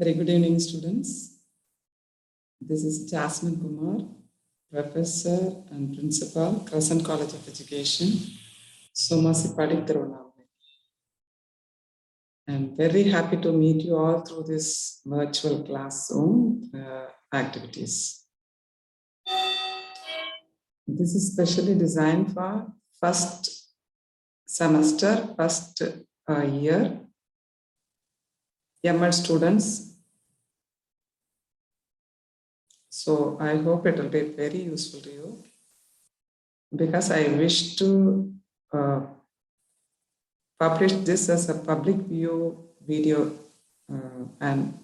Very good evening, students. This is Jasmine Kumar, Professor and Principal, Crescent College of Education, Somasi Padikthiruvannamai. I'm very happy to meet you all through this virtual classroom activities. This is specially designed for first semester, first year, M.Ed students. So I hope it will be very useful to you, because I wish to publish this as a public view video and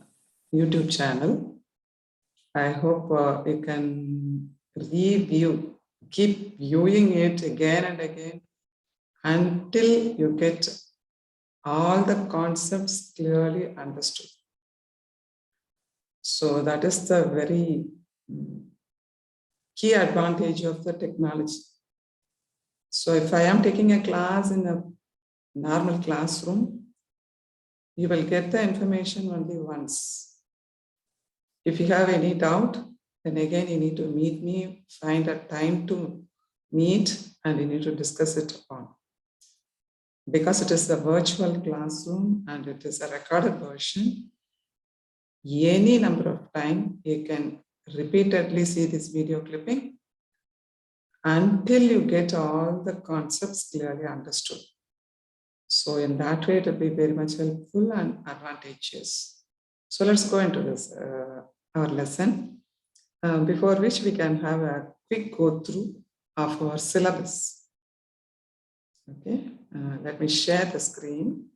YouTube channel. I hope you can review, keep viewing it again and again until you get all the concepts clearly understood. So that is the very key advantage of the technology. So if I am taking a class in a normal classroom, you will get the information only once. If you have any doubt, then again you need to meet me, find a time to meet, and you need to discuss it upon. Because it is a virtual classroom and it is a recorded version, any number of times you can repeatedly see this video clipping until you get all the concepts clearly understood. So in that way, it will be very much helpful and advantageous. So let's go into this, our lesson, before which we can have a quick go through of our syllabus. Okay, let me share the screen.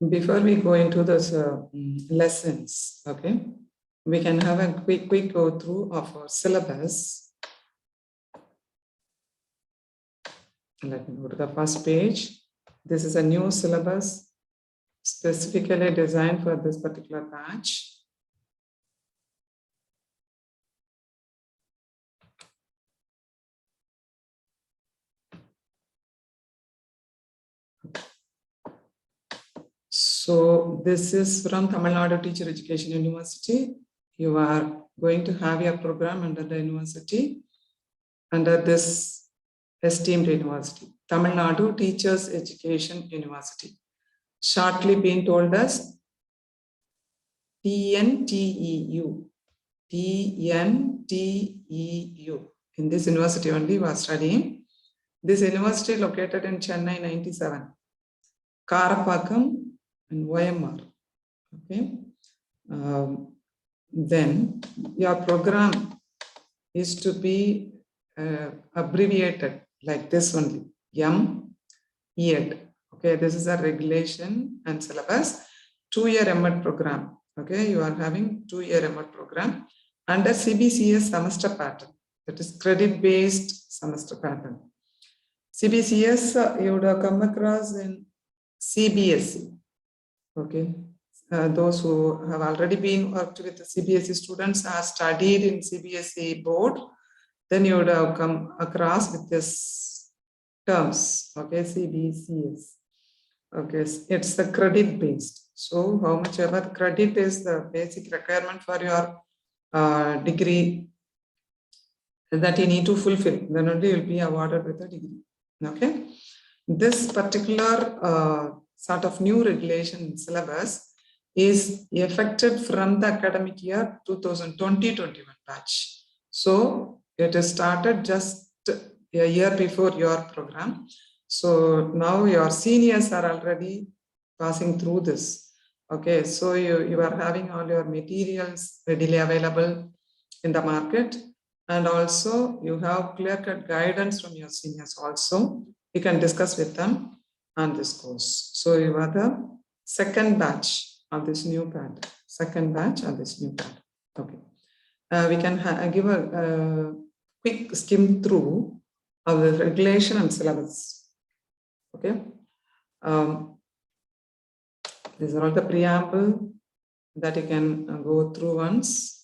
Before we go into those lessons, okay, we can have a quick go through of our syllabus. Let me go to the first page. This is a new syllabus specifically designed for this particular batch. So this is from Tamil Nadu Teacher Education University. You are going to have your program under the university, under this esteemed university, Tamil Nadu Teachers Education University, shortly being told as TNTEU. TNTEU. In this university only we are studying. This university located in Chennai 97, Karapakam and OMR. Okay. Then your program is to be abbreviated like this only, M.Ed. Okay, this is a regulation and syllabus, 2-year M.Ed program. Okay, you are having 2-year M.Ed program under CBCS semester pattern. That is credit-based semester pattern. CBCS you would have come across in CBSE. Okay, those who have already been worked with the CBSE students are studied in CBSE board, then you would have come across with this terms. Okay, CBCS. Okay, it's the credit based. So how much ever credit is the basic requirement for your degree that you need to fulfill, then only you will be awarded with a degree. Okay, this particular sort of new regulation syllabus is effective from the academic year 2020-21 batch. So it is started just a year before your program. So now your seniors are already passing through this. Okay, so you are having all your materials readily available in the market, and also you have clear-cut guidance from your seniors also. You can discuss with them on this course. So you are the second batch of this new pad. Second batch of this new pad. Okay. We can give a quick skim through of the regulation and syllabus. Okay. These are all the preamble that you can go through once.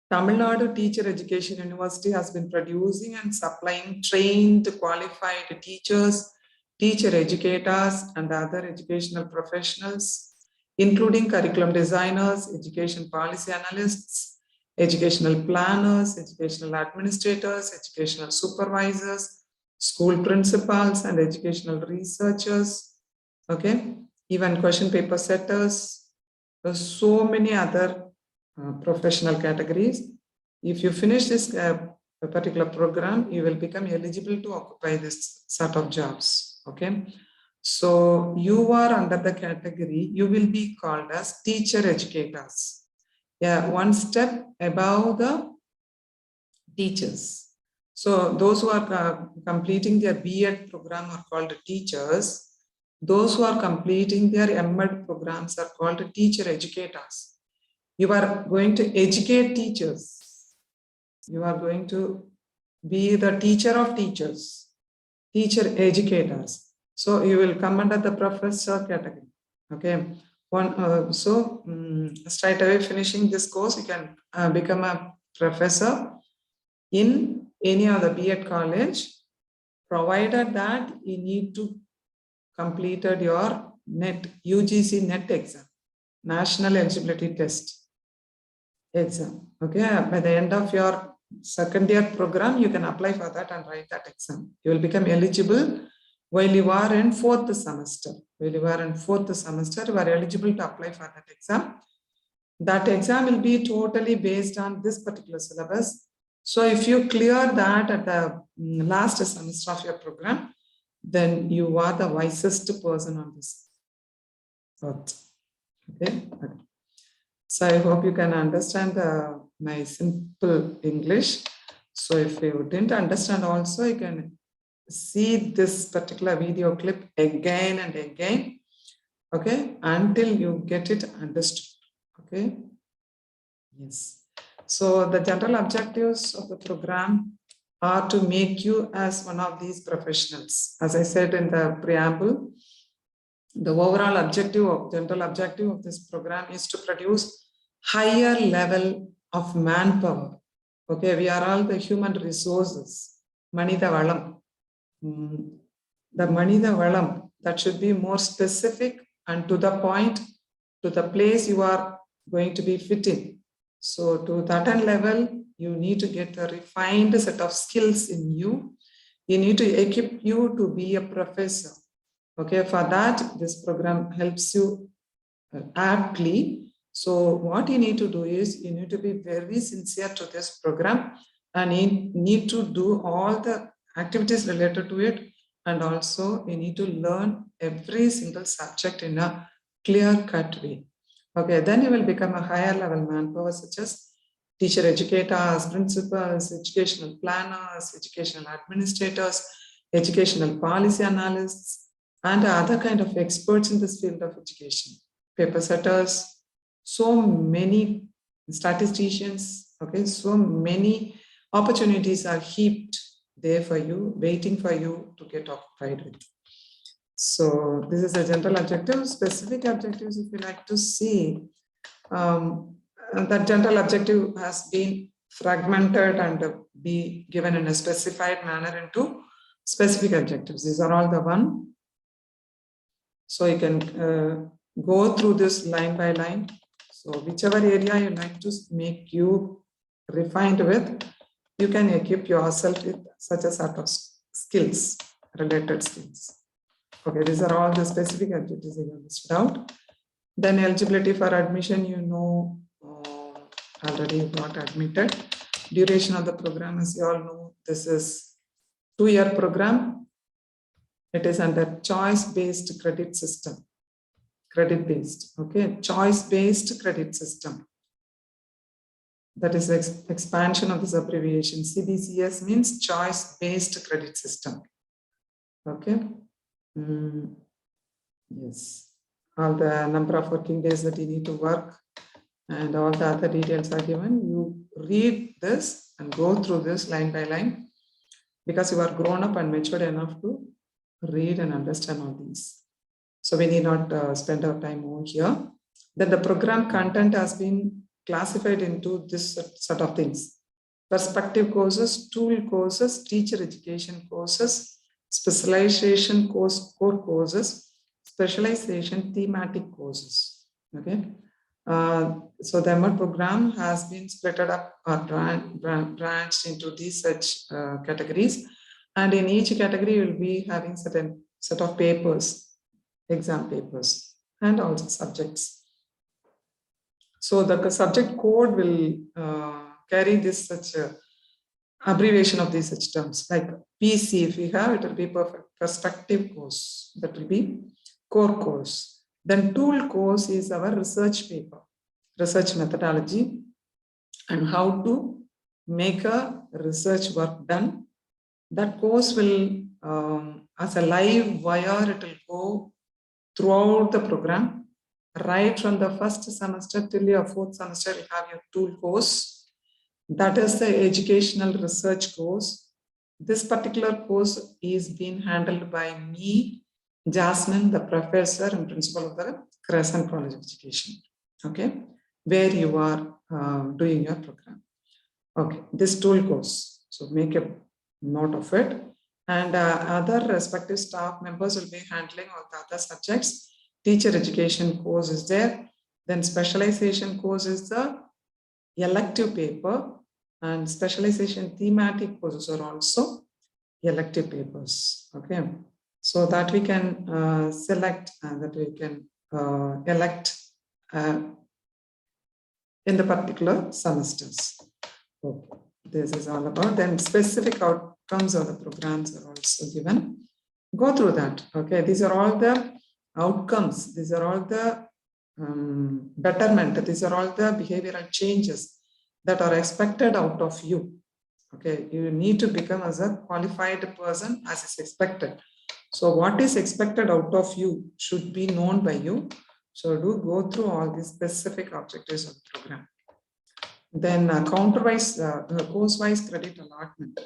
Tamil Nadu Teacher Education University has been producing and supplying trained, qualified teachers, teacher educators, and other educational professionals, including curriculum designers, education policy analysts, educational planners, educational administrators, educational supervisors, school principals, and educational researchers. Okay, even question paper setters. There's so many other professional categories. If you finish this particular program, you will become eligible to occupy this sort of jobs. Okay, so you are under the category, you will be called as teacher educators. Yeah, one step above the teachers. So those who are completing their B.Ed program are called teachers. Those who are completing their M.Ed programs are called teacher educators. You are going to educate teachers. You are going to be the teacher of teachers, teacher educators. So you will come under the professor category. Okay. Straight away finishing this course, you can become a professor in any other B.Ed college, provided that you need to completed your NET, UGC NET exam, National Eligibility Test exam. Okay, by the end of your second year program, you can apply for that and write that exam. You will become eligible while you are in fourth semester. While you are in fourth semester, you are eligible to apply for that exam. That exam will be totally based on this particular syllabus. So if you clear that at the last semester of your program, then you are the wisest person on this earth. Okay. So I hope you can understand my simple English. So if you didn't understand also, you can see this particular video clip again and again, okay, until you get it understood, okay. Yes. So the general objectives of the program are to make you as one of these professionals. As I said in the preamble, the overall objective, general objective of this program is to produce higher level of manpower. Okay, we are all the human resources. Manida Valam. The Manida Valam, that should be more specific and to the point, to the place you are going to be fitting. So to that level, you need to get a refined set of skills in you. You need to equip you to be a professor. Okay, for that, this program helps you aptly. So what you need to do is you need to be very sincere to this program and you need to do all the activities related to it. And also you need to learn every single subject in a clear-cut way. Okay, then you will become a higher level manpower such as teacher educators, principals, educational planners, educational administrators, educational policy analysts, and other kind of experts in this field of education. Paper setters, so many statisticians, okay, so many opportunities are heaped there for you, waiting for you to get occupied with. So this is a general objective. Specific objectives, if you like to see, that general objective has been fragmented and be given in a specified manner into specific objectives. These are all the one. So you can go through this line by line. So whichever area you like to make you refined with, you can equip yourself with such a sort of skills, related skills. Okay, these are all the specific objectives that you listed out. Then eligibility for admission, you know, already got admitted. Duration of the program, as you all know, this is 2-year program. It is under choice-based credit system. Credit-based, okay? Choice-based credit system. That is expansion of this abbreviation. CBCS means choice-based credit system. Okay. Yes. All the number of working days that you need to work and all the other details are given. You read this and go through this line by line because you are grown up and matured enough to read and understand all these. So we need not spend our time over here. Then the program content has been classified into this sort of things: perspective courses, tool courses, teacher education courses, specialization core courses, specialization thematic courses. Okay. So the M.Ed program has been split up or branched into these such categories, and in each category you will be having certain set of papers, exam papers, and also subjects. So the subject code will carry this such abbreviation of these such terms, like PC. If we have, it will be perspective course. That will be core course. Then tool course is our research paper, research methodology, and how to make a research work done. That course will, as a live wire, it will go throughout the program, right from the first semester till your fourth semester. You have your tool course. That is the educational research course. This particular course is being handled by me, Jasmine, the professor and principal of the Crescent College of Education. Okay, where you are doing your program. Okay, this tool course. So make a note of it. And other respective staff members will be handling all the other subjects. Teacher education course is there. Then specialization course is the elective paper, and specialization thematic courses are also elective papers. Okay, so that we can select and that we can elect in the particular semesters. Okay. This is all about. Then specific outcomes of the programs are also given. Go through that. Okay, these are all the outcomes. These are all the betterment. These are all the behavioral changes that are expected out of you. Okay, you need to become as a qualified person as is expected. So what is expected out of you should be known by you. So do go through all these specific objectives of the program. Then course-wise credit allotment.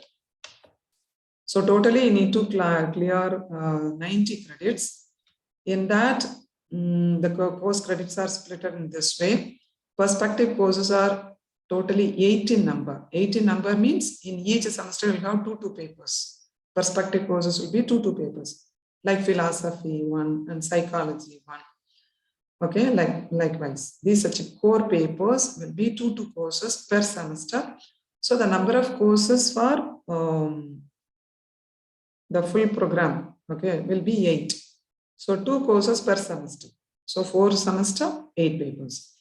So totally you need to clear 90 credits. In that, the course credits are split in this way. Perspective courses are totally 8 in number. 8 in number means in each semester we have 2 papers. Perspective courses will be 2 papers, like philosophy 1 and psychology 1. Okay, likewise, these such core papers will be 2 courses per semester. So the number of courses for the full program, okay, will be 8. So 2 courses per semester. So 4 semester, 8 papers.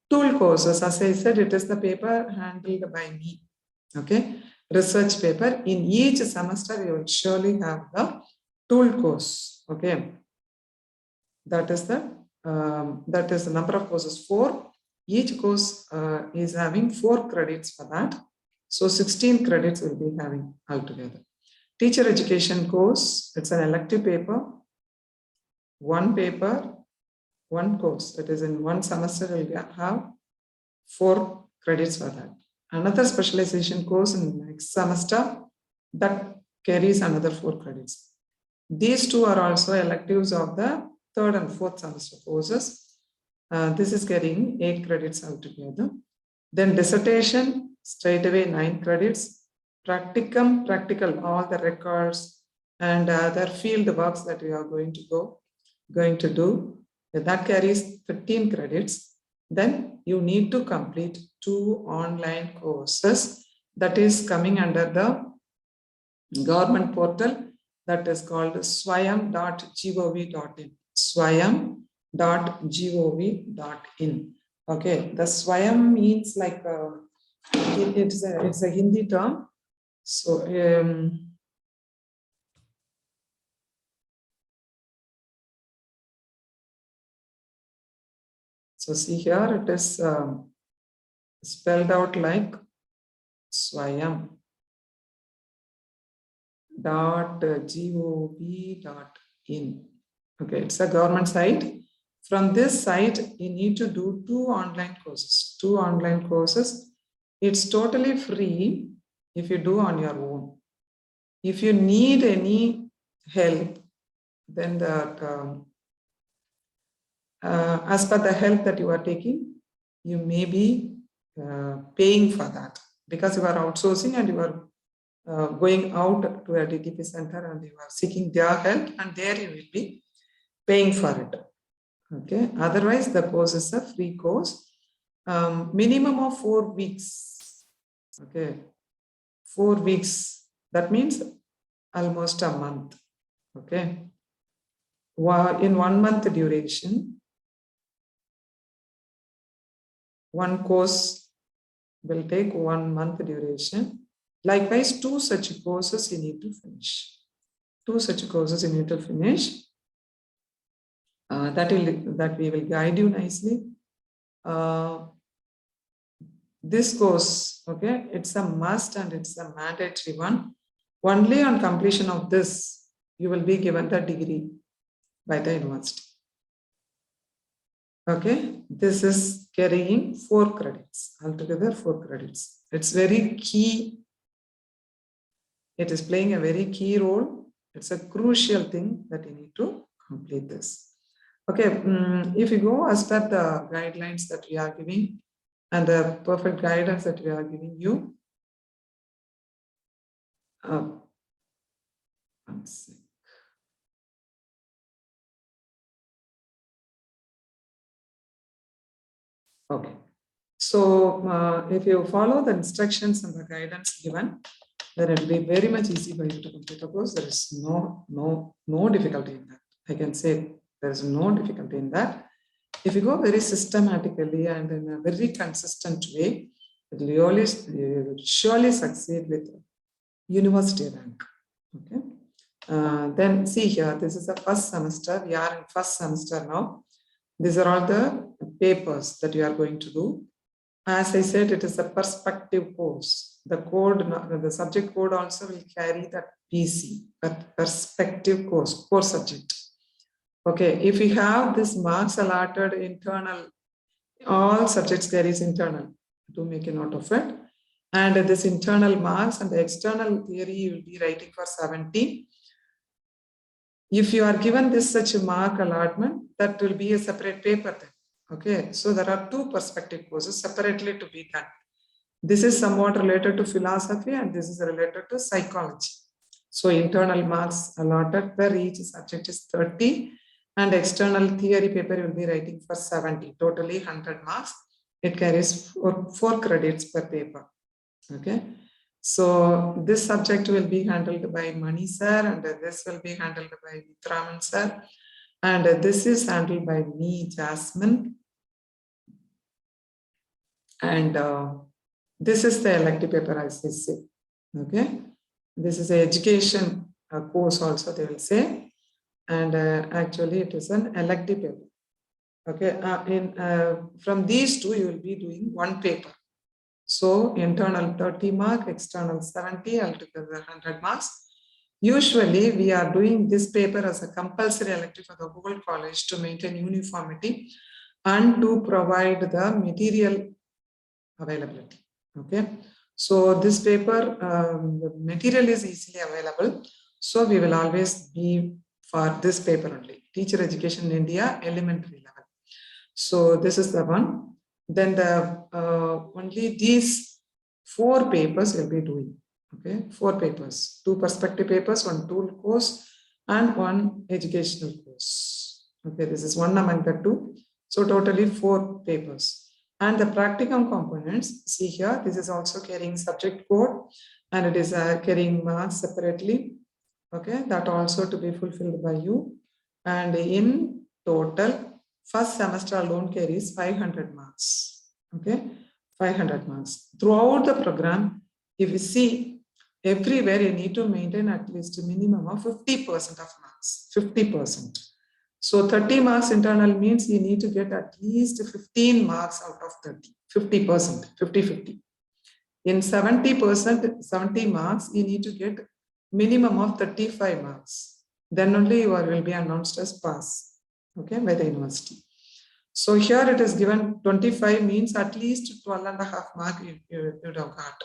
Tool courses, as I said, it is the paper handled by me. Okay, research paper. In each semester, you will surely have the tool course. Okay, that is the number of courses 4. Each course is having 4 credits for that. So 16 credits will be having altogether. Teacher education course, it's an elective paper. 1 paper, 1 course. That is in 1 semester will have 4 credits for that. Another specialization course in the next semester that carries another 4 credits. These 2 are also electives of the 3rd and 4th semester courses. This is getting 8 credits altogether. Then dissertation, straight away 9 credits. Practicum, practical, all the records and other field works that we are going to do. That carries 15 credits. Then you need to complete 2 online courses that is coming under the government portal that is called swayam.gov.in. swayam.gov.in. Okay, the Swayam means like it's a Hindi term. So So see here, it is spelled out like swayam.gov.in. Okay, it's a government site. From this site, you need to do 2 online courses. 2 online courses. It's totally free if you do on your own. If you need any help, then as per the help that you are taking, you may be paying for that, because you are outsourcing and you are going out to a DTP center and you are seeking their help, and there you will be paying for it. Okay. Otherwise, the course is a free course. Minimum of 4 weeks. Okay. 4 weeks. That means almost a month. Okay. In 1 month duration, one course will take 1 month duration. Likewise, 2 such courses you need to finish. 2 such courses you need to finish. That we will guide you nicely. This course, okay, it's a must and it's a mandatory one. Only on completion of this, you will be given the degree by the university. Okay, this is carrying 4 credits, altogether 4 credits. It's very key. It is playing a very key role. It's a crucial thing that you need to complete this. Okay, if you go as per the guidelines that we are giving and the perfect guidance that we are giving you, one sec. Okay, so if you follow the instructions and the guidance given, then it will be very much easy for you to complete the course. There is no difficulty in that. I can say there is no difficulty in that. If you go very systematically and in a very consistent way, it will surely succeed with university rank. Okay. Then see here, this is the first semester. We are in first semester now. These are all the papers that you are going to do. As I said, it is a perspective course. The code, the subject code also will carry that PC, that perspective course, core subject. Okay, if we have this marks allotted internal, all subjects carries internal, to make a note of it. And this internal marks and the external theory you will be writing for 70. If you are given this such a mark allotment, that will be a separate paper then. Okay, so there are 2 perspective courses separately to be done. This is somewhat related to philosophy and this is related to psychology. So internal marks allotted per each subject is 30 and external theory paper you will be writing for 70, totally 100 marks. It carries 4 credits per paper. Okay, so this subject will be handled by Mani sir and this will be handled by Vitraman sir. And this is handled by me, Jasmine. And this is the elective paper, as they say. Okay, this is an education course also, they will say. And actually, it is an elective paper. Okay, from these 2, you will be doing 1 paper. So internal 30 mark, external 70, altogether 100 marks. Usually, we are doing this paper as a compulsory elective for the whole college to maintain uniformity and to provide the material availability. Okay, so this paper, the material is easily available. So we will always be for this paper only, Teacher Education in India, elementary level. So this is the one. Then the only these 4 papers will be doing. Okay, 4 papers, 2 perspective papers, 1 tool course, and 1 educational course. Okay, this is one among the 2. So totally 4 papers. And the practicum components, see here, this is also carrying subject code and it is carrying marks separately. Okay, that also to be fulfilled by you. And in total, first semester alone carries 500 marks. Okay, 500 marks. Throughout the program, if you see, everywhere you need to maintain at least a minimum of 50% of marks, 50%. So 30 marks internal means you need to get at least 15 marks out of 30, 50%, 50-50. In 70%, 70 marks, you need to get minimum of 35 marks. Then only you will be announced as pass, okay, by the university. So here it is given 25 means at least 12.5 mark you would have got.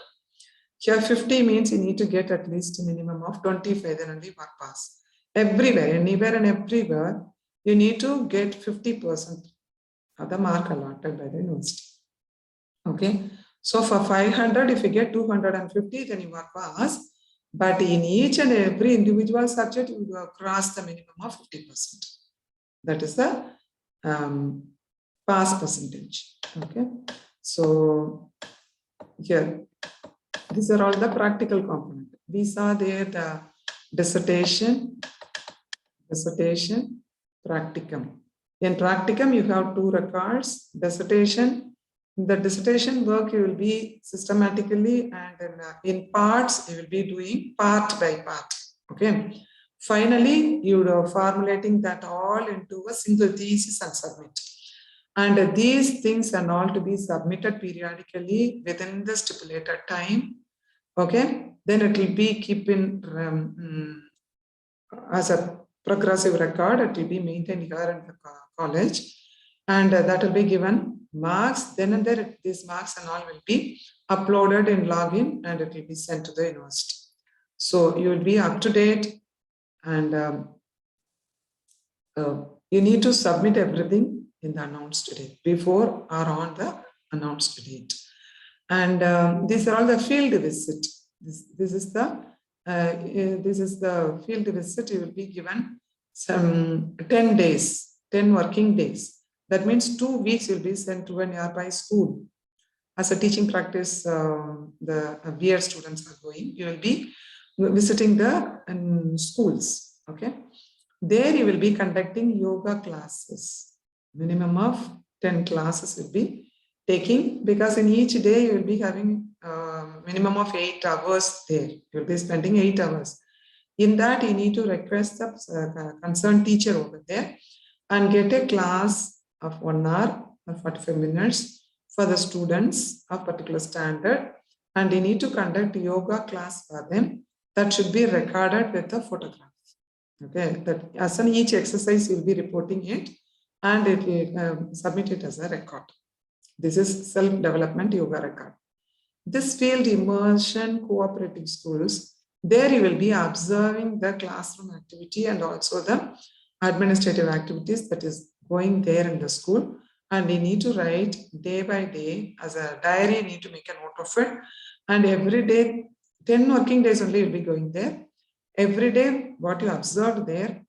Here 50 means you need to get at least a minimum of 25, then only you pass. Everywhere, anywhere and everywhere, you need to get 50% of the mark allotted by the university. Okay, so for 500, if you get 250, then you are pass. But in each and every individual subject, you will cross the minimum of 50%. That is the pass percentage. Okay, so here, these are all the practical components. We saw there the dissertation, practicum. In practicum, you have 2 records. Dissertation, the dissertation work you will be systematically and in parts, you will be doing part by part. Okay. Finally, you are formulating that all into a single thesis and submit. And these things are all to be submitted periodically within the stipulated time. Okay. Then it will be keeping as a progressive record. It will be maintained here in the college, and that will be given marks. Then and there, these marks and all will be uploaded in login, and it will be sent to the university. So you will be up to date, and you need to submit everything in the announced date before or on the announced date. And these are all the field visit. This is the field visit. You will be given some 10 days, 10 working days. That means 2 weeks you'll be sent to a nearby school. As a teaching practice, the B.Ed students are going. You will be visiting the schools. Okay, there you will be conducting yoga classes. Minimum of 10 classes will be taking, because in each day you will be having minimum of 8 hours there. You will be spending 8 hours. In that, you need to request the concerned teacher over there and get a class of 1 hour or 45 minutes for the students of particular standard, and you need to conduct yoga class for them. That should be recorded with a photograph. Okay, that as an each exercise you'll be reporting it, and it will submit it as a record. This is self-development yoga record. This field immersion cooperative schools, there you will be observing the classroom activity and also the administrative activities that is going there in the school. And you need to write day by day as a diary. You need to make a note of it. And every day, 10 working days only you'll be going there. Every day, what you observed there,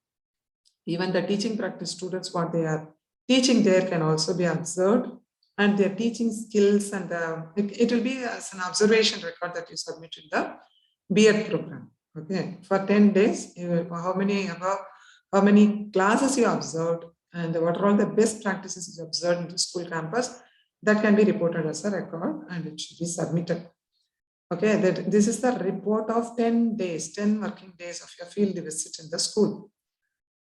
even the teaching practice students, what they are teaching there can also be observed. And their teaching skills, and it will be as an observation record that you submit in the B.Ed program. Okay, for 10 days, how many classes you observed, and what are all the best practices you observed in the school campus, that can be reported as a record, and it should be submitted. Okay, this is the report of 10 days, 10 working days of your field visit in the school.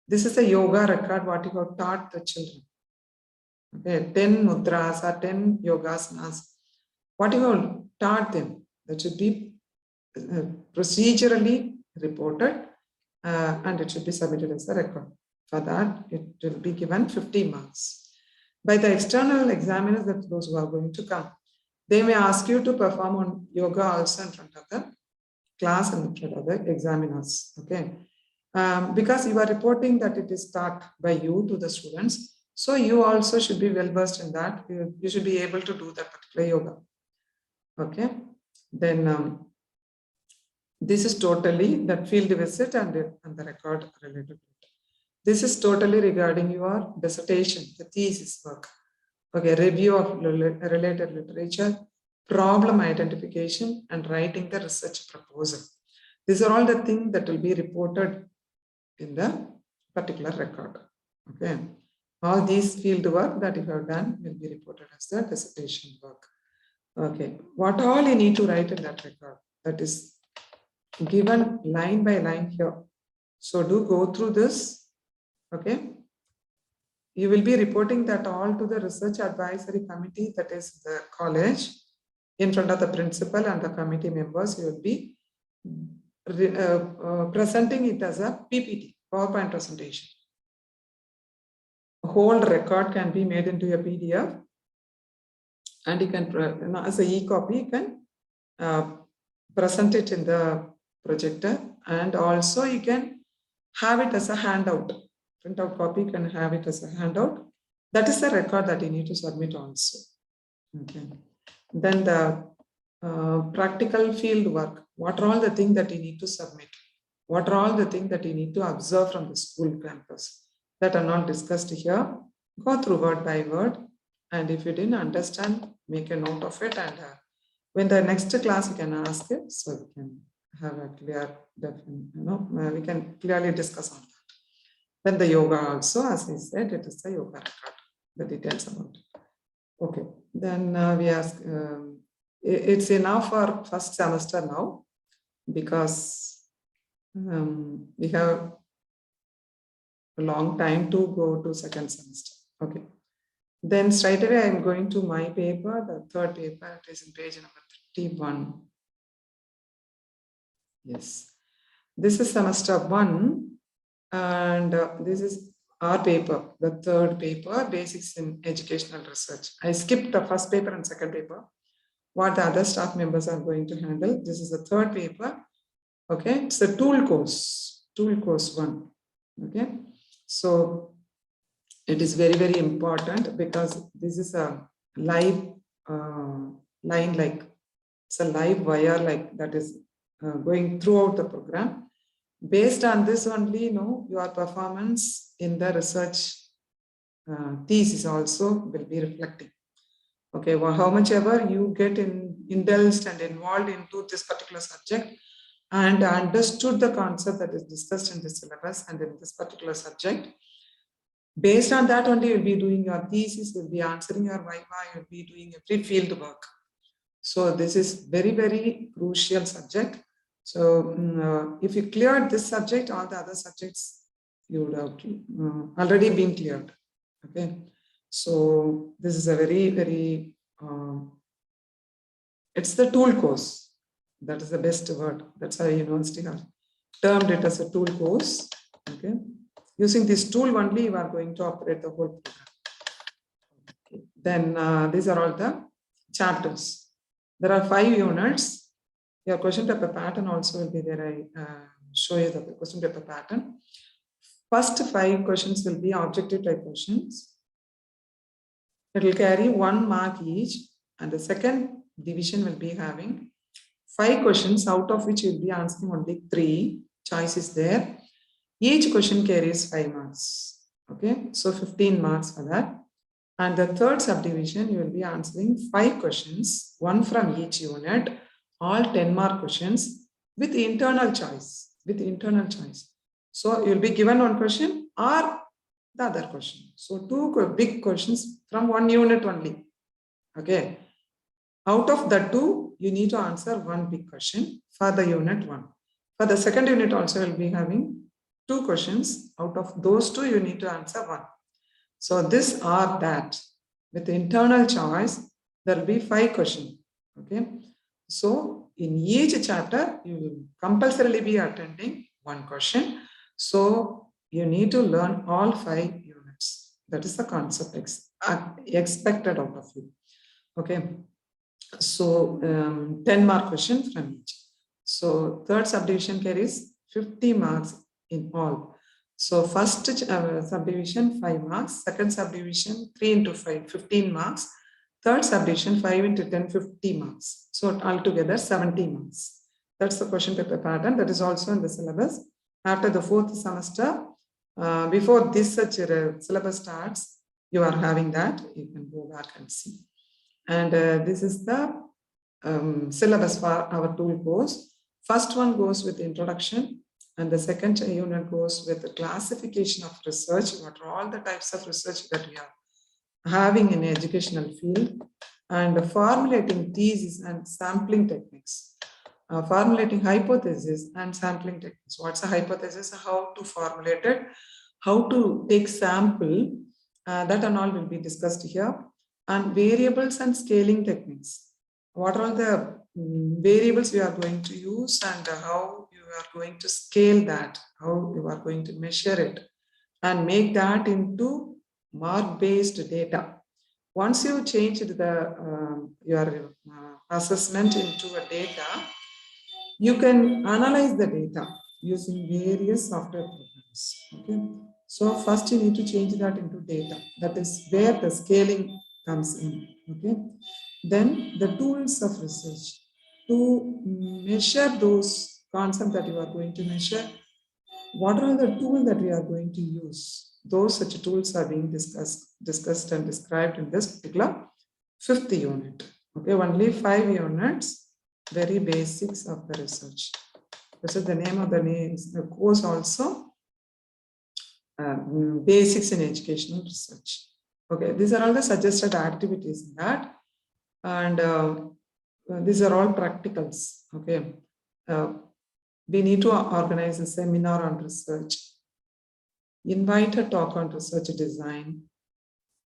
This is the yoga record, what you have taught the children. Okay, 10 mudras or 10 yogasanas. What you have taught them, that should be procedurally reported, and it should be submitted as a record. For that, it will be given 50 marks. By the external examiners, that those who are going to come, they may ask you to perform on yoga also in front of the class and in front of the examiners. Okay, because you are reporting that it is taught by you to the students. So you also should be well versed in that. You should be able to do that particular yoga. Okay. Then this is totally that field visit and the record related. This is totally regarding your dissertation, the thesis work. Okay, review of related literature, problem identification, and writing the research proposal. These are all the things that will be reported in the particular record. Okay. All these field work that you have done will be reported as the dissertation work. Okay, what all you need to write in that record, that is given line by line here. So do go through this. Okay, you will be reporting that all to the research advisory committee, that is the college, in front of the principal and the committee members. You will be presenting it as a PPT, PowerPoint presentation. A whole record can be made into a PDF, and you can, as an e-copy, you can present it in the projector, and also you can have it as a handout. Printout copy, can have it as a handout. That is the record that you need to submit also. Okay. Then the practical field work. What are all the things that you need to submit? What are all the things that you need to observe from the school campus that are not discussed here? Go through word by word, and if you didn't understand, make a note of it, and when the next class you can ask it, so we can have a clear, we can clearly discuss on that. Then the yoga also, as I said, it is the yoga record, the details about it. Okay, then we ask, it's enough for first semester now, because we have a long time to go to second semester. Okay, then straight away I'm going to my paper, the third paper. It is in page number 31. Yes, this is semester 1, and this is our paper, the third paper, Basics in Educational Research. I skipped the first paper and second paper, what the other staff members are going to handle. This is the third paper. Okay, it's a tool course 1. Okay, so it is very, very important, because this is a live line, like it's a live wire, like that is going throughout the program. Based on this only, your performance in the research thesis also will be reflecting. Okay, well, how much ever you get indulged and involved into this particular subject and understood the concept that is discussed in the syllabus and in this particular subject, based on that only you'll be doing your thesis, you'll be answering your viva, you'll be doing every field work. So this is very, very crucial subject. So if you cleared this subject, all the other subjects you would have already been cleared. Okay, so this is a very, very it's the tool course. That is the best word. That's how university has termed it as a tool course. Okay, using this tool only you are going to operate the whole program. Okay. Then these are all the chapters. There are 5 units. Your question paper pattern also will be there. I show you the question paper pattern. First 5 questions will be objective type questions. It will carry 1 mark each, and the second division will be having 5 questions, out of which you will be answering only 3. Choice is there. Each question carries 5 marks. Okay, so 15 marks for that. And the third subdivision, you will be answering 5 questions, 1 from each unit, all 10-mark questions with internal choice. So you'll be given 1 question or the other question. So 2 big questions from 1 unit only. Okay. Out of the 2, you need to answer 1 big question for the unit 1. For the second unit also, you'll be having 2 questions. Out of those 2, you need to answer 1. So this or that, with internal choice, there will be 5 questions. Okay. So in each chapter, you will compulsorily be attending 1 question. So you need to learn all 5 units. That is the concept expected out of you. Okay. So 10-mark question from each. So third subdivision carries 50 marks in all. So first subdivision 5 marks, second subdivision 3 into 5, 15 marks, third subdivision 5 into 10, 50 marks. So altogether 70 marks. That's the question paper pattern. That is also in the syllabus. After the 4th semester, before this syllabus starts, you are having that. You can go back and see. And this is the syllabus for our tool course. First one goes with introduction, and the second unit goes with the classification of research. What are all the types of research that we are having in educational field, and formulating thesis and sampling techniques. Formulating hypothesis and sampling techniques. What's a hypothesis? How to formulate it, how to take sample That and all will be discussed here. And variables and scaling techniques. What are the variables we are going to use and how you are going to scale that, how you are going to measure it and make that into mark-based data. Once you change your assessment into a data, you can analyze the data using various software programs. Okay. So first you need to change that into data. That is where the scaling comes in. Okay. Then the tools of research to measure those concepts that you are going to measure. What are the tools that we are going to use? Those such tools are being discussed and described in this particular 5th unit. Okay, only 5 units, very basics of the research. This is the name of the course also, basics in educational research. Okay, these are all the suggested activities in that, and these are all practicals. Okay, we need to organize a seminar on research, invite a talk on research design,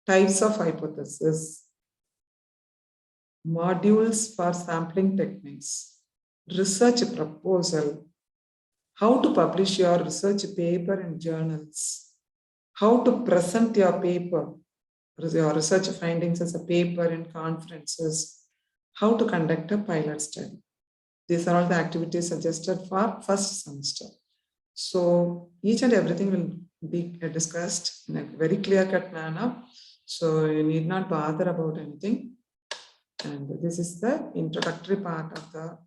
types of hypothesis, modules for sampling techniques, research proposal, how to publish your research paper in journals, how to present your paper, your research findings as a paper in conferences, how to conduct a pilot study. These are all the activities suggested for first semester. So each and everything will be discussed in a very clear-cut manner. So you need not bother about anything. And this is the introductory part of the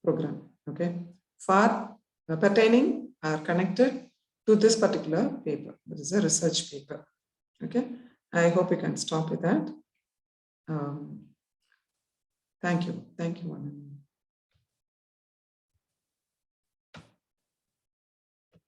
program. Okay, for pertaining or connected to this particular paper. This is a research paper. Okay, I hope you can stop with that. Thank you. Thank you, one and all.